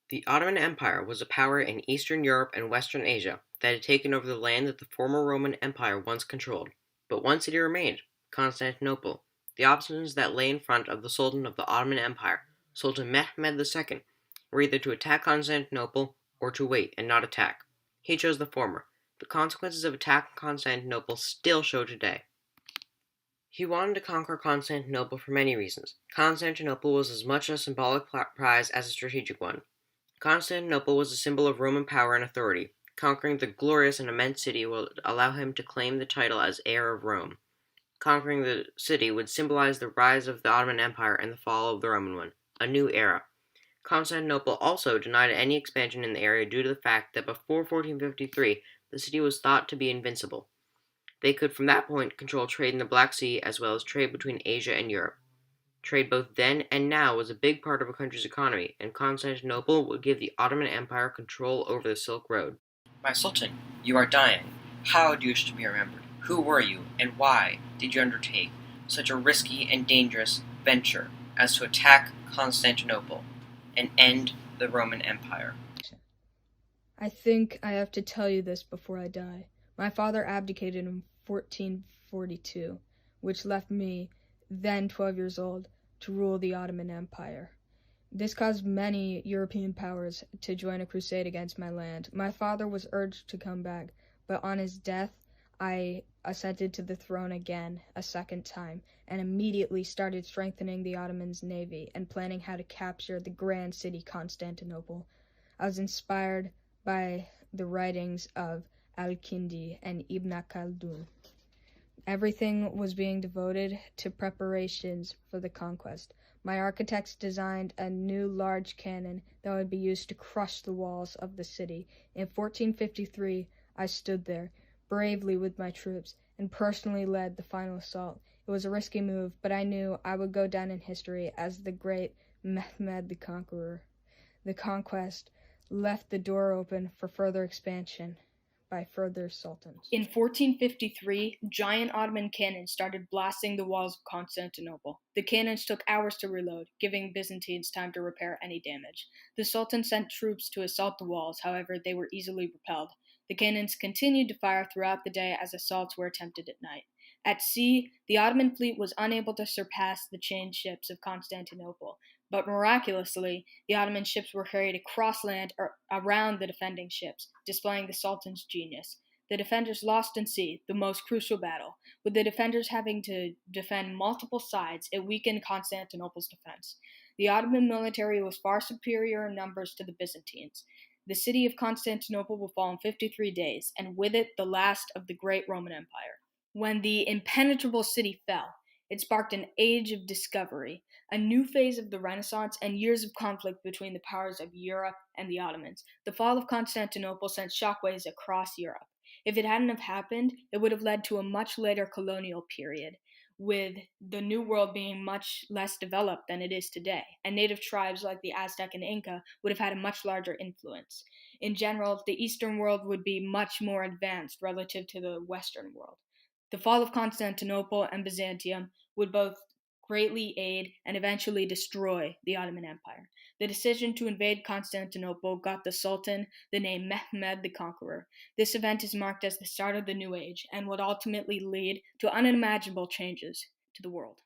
The Ottoman Empire was a power in Eastern Europe and Western Asia that had taken over the land that the former Roman Empire once controlled. But one city remained, Constantinople. The options that lay in front of the Sultan of the Ottoman Empire, Sultan Mehmed II, were either to attack Constantinople or to wait and not attack. He chose the former. The consequences of attacking Constantinople still show today. He wanted to conquer Constantinople for many reasons. Constantinople was as much a symbolic prize as a strategic one. Constantinople was a symbol of Roman power and authority. Conquering the glorious and immense city would allow him to claim the title as heir of Rome. Conquering the city would symbolize the rise of the Ottoman Empire and the fall of the Roman one, a new era. Constantinople also denied any expansion in the area due to the fact that before 1453 the city was thought to be invincible. They could from that point control trade in the Black Sea as well as trade between Asia and Europe. Trade both then and now was a big part of a country's economy, and Constantinople would give the Ottoman Empire control over the Silk Road. My Sultan, you are dying. How do you wish to be remembered? Who were you, and why did you undertake such a risky and dangerous venture as to attack Constantinople and end the Roman Empire? I think I have to tell you this before I die. My father abdicated in 1442, which left me, then 12 years old, to rule the Ottoman Empire. This caused many European powers to join a crusade against my land. My father was urged to come back, but on his death, I ascended to the throne again, a second time, and immediately started strengthening the Ottoman's navy and planning how to capture the grand city Constantinople. I was inspired by the writings of Al-Kindi and Ibn Khaldun. Everything was being devoted to preparations for the conquest. My architects designed a new large cannon that would be used to crush the walls of the city. In 1453, I stood there, bravely with my troops, and personally led the final assault. It was a risky move, but I knew I would go down in history as the great Mehmed the Conqueror. The conquest left the door open for further expansion by further sultans. In 1453, giant Ottoman cannons started blasting the walls of Constantinople. The cannons took hours to reload, giving Byzantines time to repair any damage. The Sultan sent troops to assault the walls, however, they were easily repelled. The cannons continued to fire throughout the day as assaults were attempted at night. At sea, the Ottoman fleet was unable to surpass the chained ships of Constantinople, but miraculously, the Ottoman ships were carried across land or around the defending ships, displaying the Sultan's genius. The defenders lost in sea, the most crucial battle. With the defenders having to defend multiple sides, it weakened Constantinople's defense. The Ottoman military was far superior in numbers to the Byzantines. The city of Constantinople will fall in 53 days, and with it the last of the great Roman Empire. When the impenetrable city fell, it sparked an age of discovery, a new phase of the Renaissance, and years of conflict between the powers of Europe and the Ottomans. The fall of Constantinople sent shockwaves across Europe. If it hadn't have happened, it would have led to a much later colonial period, with the New World being much less developed than it is today, and native tribes like the Aztec and Inca would have had a much larger influence. In general, the Eastern world would be much more advanced relative to the Western world. The fall of Constantinople and Byzantium would both greatly aid and eventually destroy the Ottoman Empire. The decision to invade Constantinople got the Sultan the name Mehmed the Conqueror. This event is marked as the start of the New Age and would ultimately lead to unimaginable changes to the world.